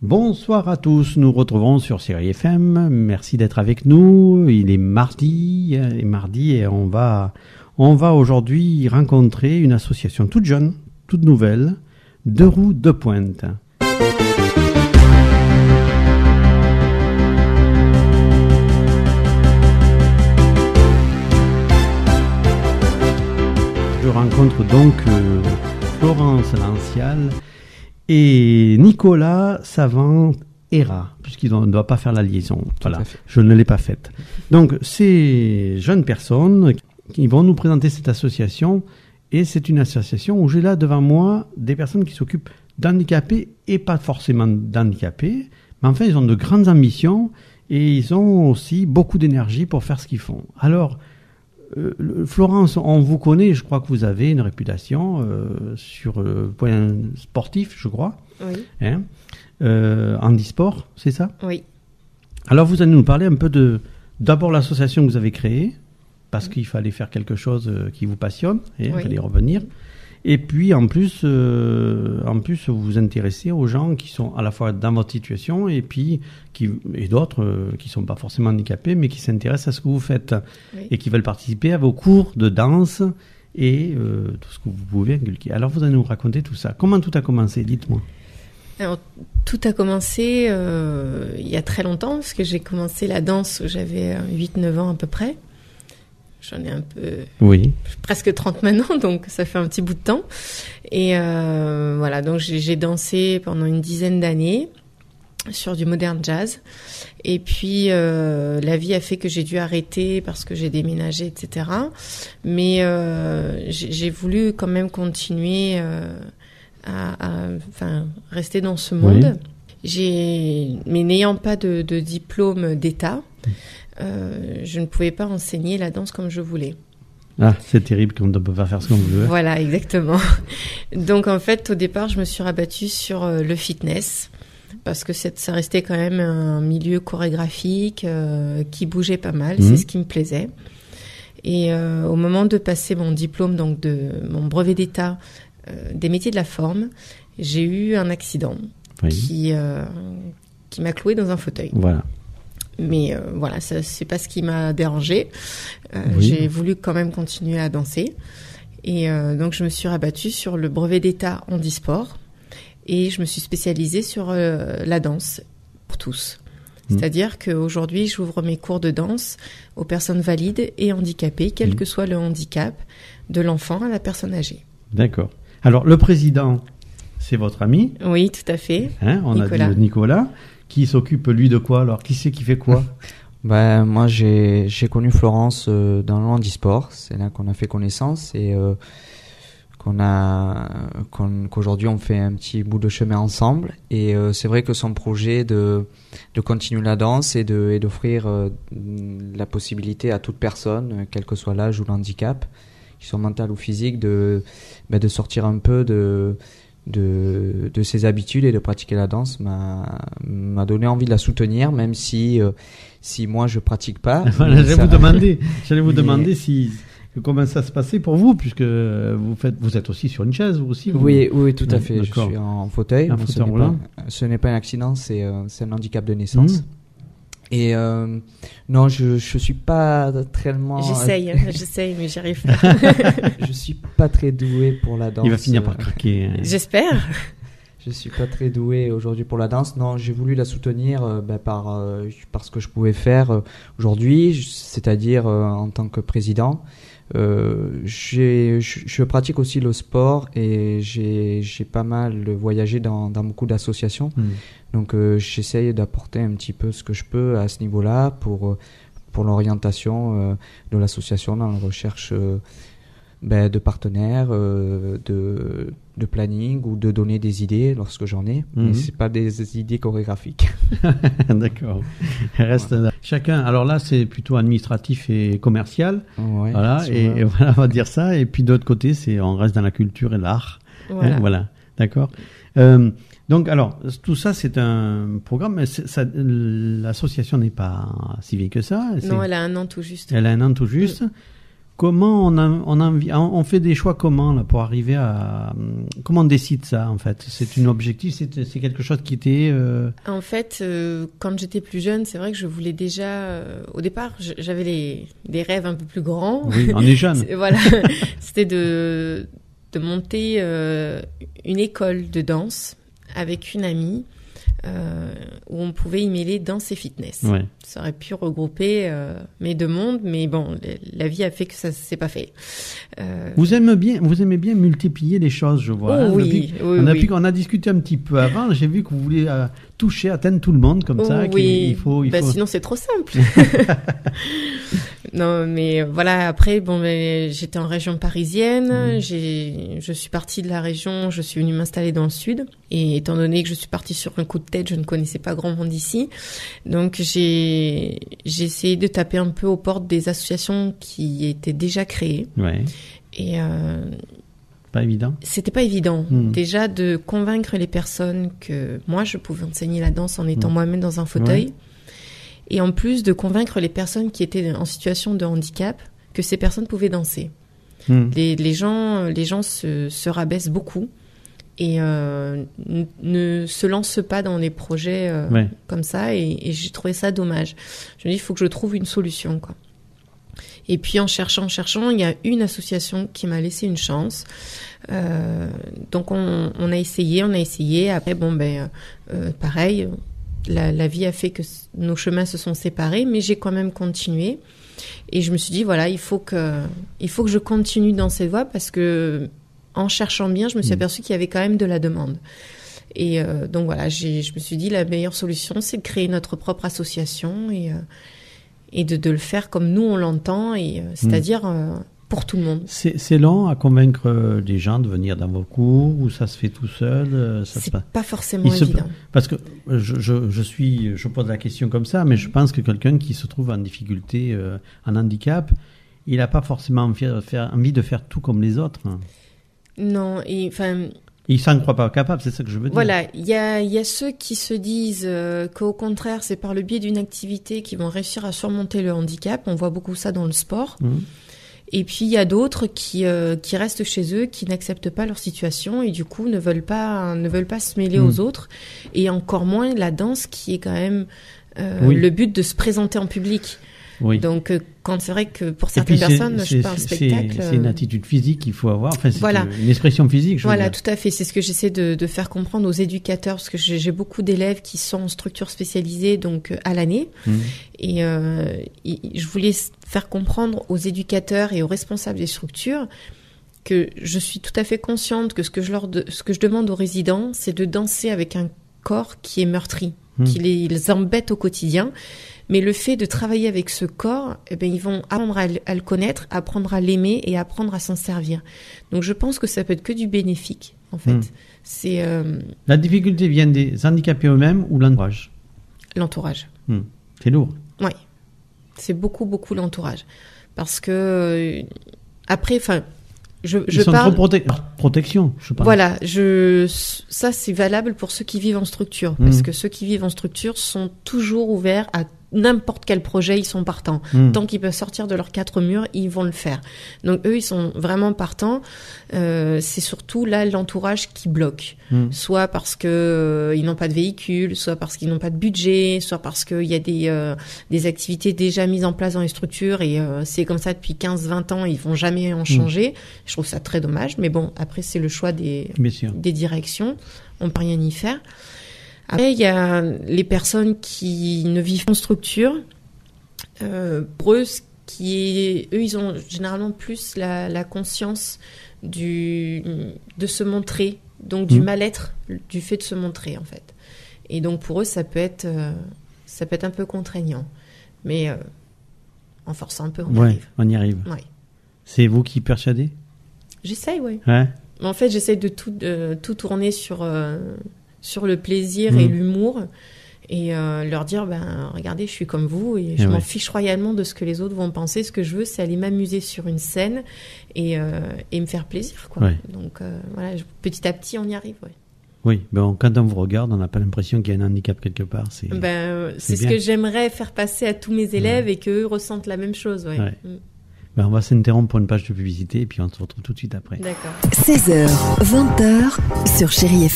Bonsoir à tous, nous retrouvons sur Série FM. Merci d'être avec nous. Il est mardi et on va aujourd'hui rencontrer une association toute jeune, toute nouvelle, Deux Roues, Deux Pointes. Je rencontre donc Florence Lancial et Nicolas Savant-Héra, puisqu'on ne doit pas faire la liaison. Voilà, je ne l'ai pas faite. Donc, ces jeunes personnes qui vont nous présenter cette association, et c'est une association où j'ai là devant moi des personnes qui s'occupent d'handicapés et pas forcément d'handicapés, mais enfin, ils ont de grandes ambitions et ils ont aussi beaucoup d'énergie pour faire ce qu'ils font. Alors, Florence, on vous connaît, je crois que vous avez une réputation sur le point sportif, je crois. Oui. Handisport, c'est ça ? Oui. Alors vous allez nous parler un peu d'abord l'association que vous avez créée, parce qu'il fallait faire quelque chose qui vous passionne, et il fallait y revenir. Et puis en plus, vous vous intéressez aux gens qui sont à la fois dans votre situation et d'autres qui ne sont pas forcément handicapés, mais qui s'intéressent à ce que vous faites et qui veulent participer à vos cours de danse et tout ce que vous pouvez inculquer. Alors vous allez nous raconter tout ça. Comment tout a commencé ? Dites-moi. Alors, tout a commencé il y a très longtemps, parce que j'ai commencé la danse où j'avais 8-9 ans à peu près. J'en ai un peu... Oui. Presque 30 maintenant, donc ça fait un petit bout de temps. Et voilà, donc j'ai dansé pendant une dizaine d'années sur du modern jazz. Et puis, la vie a fait que j'ai dû arrêter parce que j'ai déménagé, etc. Mais j'ai voulu quand même continuer à rester dans ce monde. Oui. Mais n'ayant pas de diplôme d'État, je ne pouvais pas enseigner la danse comme je voulais. Ah, c'est terrible qu'on ne peut pas faire ce qu'on veut. Voilà, exactement. Donc en fait, au départ, je me suis rabattue sur le fitness parce que ça restait quand même un milieu chorégraphique qui bougeait pas mal. C'est ce qui me plaisait. Et au moment de passer mon diplôme, donc de mon brevet d'État des métiers de la forme, j'ai eu un accident qui m'a clouée dans un fauteuil. Voilà. Mais voilà, ça, c'est pas ce qui m'a dérangée. J'ai voulu quand même continuer à danser. Et donc, je me suis rabattue sur le brevet d'État handisport. Et je me suis spécialisée sur la danse pour tous. C'est-à-dire qu'aujourd'hui, j'ouvre mes cours de danse aux personnes valides et handicapées, quel que soit le handicap, de l'enfant à la personne âgée. D'accord. Alors, le président, c'est votre ami ? Oui, tout à fait. On a dit Nicolas. Qui s'occupe, lui, de quoi alors ? Qui c'est qui fait quoi ? Moi, j'ai connu Florence dans le handisport. C'est là qu'on a fait connaissance et qu'aujourd'hui, on fait un petit bout de chemin ensemble. Et c'est vrai que son projet de continuer la danse et d'offrir la possibilité à toute personne, quel que soit l'âge ou le handicap, qu'ils soient mental ou physique, de sortir un peu de ses habitudes et de pratiquer la danse m'a donné envie de la soutenir, même si moi je pratique pas. Voilà, j'allais vous demander comment ça se passait pour vous, puisque vous êtes aussi sur une chaise, vous aussi. Oui, tout à fait. D'accord. Je suis en fauteuil. Fauteuil roulant. Ce n'est pas un accident, c'est un handicap de naissance. Et non, je suis pas tellement... J'essaye, mais j'y arrive pas. Je suis pas très doué pour la danse. Il va finir par craquer. J'espère. Je suis pas très doué aujourd'hui pour la danse. Non, j'ai voulu la soutenir par ce que je pouvais faire aujourd'hui, c'est-à-dire en tant que président. Je pratique aussi le sport et j'ai pas mal voyagé dans beaucoup d'associations. Donc j'essaye d'apporter un petit peu ce que je peux à ce niveau-là pour l'orientation de l'association dans la recherche de partenaires, de planning ou de donner des idées lorsque j'en ai. Mais c'est pas des idées chorégraphiques. D'accord. Reste là. Chacun. Alors là, c'est plutôt administratif et commercial. Ouais, voilà. Et voilà, on va dire ça. Et puis d'autre côté, on reste dans la culture et l'art. Voilà. Voilà. D'accord. Donc, alors, tout ça, c'est un programme, mais l'association n'est pas si vieille que ça. Non, elle a un an tout juste. Elle a un an tout juste. Comment on fait des choix comment là pour arriver à comment on décide ça en fait? C'est un objectif, c'est quelque chose qui était. En fait, quand j'étais plus jeune, c'est vrai que je voulais déjà. Au départ, j'avais des rêves un peu plus grands. Oui, on est jeune. Voilà, c'était de monter une école de danse avec une amie. Où on pouvait y mêler danse et fitness. Ouais. Ça aurait pu regrouper mes deux mondes, mais bon, la vie a fait que ça s'est pas fait. Vous aimez bien multiplier les choses, je vois. Oh, Depuis qu'on a discuté un petit peu avant, j'ai vu que vous voulez atteindre tout le monde comme ça. Oui. Il faut... Sinon c'est trop simple. Non, mais voilà. Après, j'étais en région parisienne. Je suis partie de la région. Je suis venue m'installer dans le sud. Et étant donné que je suis partie sur un coup de tête, je ne connaissais pas grand monde ici. Donc j'ai essayé de taper un peu aux portes des associations qui étaient déjà créées. Ouais. Et pas évident. C'était pas évident. Déjà de convaincre les personnes que moi je pouvais enseigner la danse en étant moi-même dans un fauteuil. Ouais. Et en plus de convaincre les personnes qui étaient en situation de handicap que ces personnes pouvaient danser. Les gens se rabaissent beaucoup et ne se lancent pas dans des projets comme ça. Et j'ai trouvé ça dommage. Je me dis, il faut que je trouve une solution, quoi. Et puis en cherchant, il y a une association qui m'a laissé une chance. Donc on a essayé. Après, pareil... La vie a fait que nos chemins se sont séparés, mais j'ai quand même continué. Et je me suis dit, voilà, il faut que je continue dans cette voie parce que, en cherchant bien, je me suis aperçue qu'il y avait quand même de la demande. Et donc voilà, je me suis dit, la meilleure solution, c'est de créer notre propre association et de le faire comme nous on l'entend, c'est-à-dire pour tout le monde. C'est long à convaincre les gens de venir dans vos cours ou ça se fait tout seul? C'est pas forcément évident. Parce que je pose la question comme ça, mais je pense que quelqu'un qui se trouve en difficulté, en handicap, il n'a pas forcément envie de faire tout comme les autres. Non, il s'en croit pas capable, c'est ça que je veux dire. Voilà, il y a ceux qui se disent qu'au contraire, c'est par le biais d'une activité qu'ils vont réussir à surmonter le handicap. On voit beaucoup ça dans le sport. Et puis il y a d'autres qui restent chez eux, qui n'acceptent pas leur situation et du coup ne veulent pas se mêler aux autres, et encore moins la danse qui est quand même le but de se présenter en public. Oui. Donc quand c'est vrai que pour certaines personnes, je parle spectacle. C'est une attitude physique qu'il faut avoir. Enfin, c'est une expression physique. Voilà, tout à fait. C'est ce que j'essaie de faire comprendre aux éducateurs, parce que j'ai beaucoup d'élèves qui sont en structure spécialisée, donc à l'année. Et je voulais faire comprendre aux éducateurs et aux responsables des structures que je suis tout à fait consciente que ce que je demande aux résidents, c'est de danser avec un corps qui est meurtri, qui les embête au quotidien. Mais le fait de travailler avec ce corps, ils vont apprendre à le connaître, apprendre à l'aimer et apprendre à s'en servir. Donc je pense que ça peut être que du bénéfique, en fait. C'est La difficulté vient des handicapés eux-mêmes ou l'entourage? L'entourage. C'est lourd. Oui, c'est beaucoup l'entourage. Parce que après, Ils sont trop protection, je pense. Voilà, ça c'est valable pour ceux qui vivent en structure, parce que ceux qui vivent en structure sont toujours ouverts à n'importe quel projet, ils sont partants. Tant qu'ils peuvent sortir de leurs quatre murs, ils vont le faire. Donc eux, ils sont vraiment partants. C'est surtout là l'entourage qui bloque. Soit parce que ils n'ont pas de véhicule, soit parce qu'ils n'ont pas de budget, soit parce qu'il y a des activités déjà mises en place dans les structures et c'est comme ça depuis 15-20 ans, ils vont jamais en changer. Je trouve ça très dommage, mais bon, après c'est le choix des directions. On peut rien y faire. Après, il y a les personnes qui ne vivent pas en structure. Pour eux, ils ont généralement plus la conscience de se montrer, donc du mal-être du fait de se montrer, en fait. Et donc pour eux, ça peut être un peu contraignant, mais en forçant un peu, on y arrive. Ouais. C'est vous qui persuadez? J'essaye, oui. Ouais. En fait, j'essaye de tout tourner sur le plaisir et l'humour, et leur dire, regardez, je suis comme vous, et je m'en fiche royalement de ce que les autres vont penser. Ce que je veux, c'est aller m'amuser sur une scène et me faire plaisir, quoi. Ouais. Donc voilà, petit à petit, on y arrive. Ouais. Oui, quand on vous regarde, on n'a pas l'impression qu'il y a un handicap quelque part. C'est ce que j'aimerais faire passer à tous mes élèves et qu'eux ressentent la même chose. Ouais. Ben, on va s'interrompre pour une page de publicité et puis on se retrouve tout de suite après. D'accord. 16h, 20h sur Chérie FM.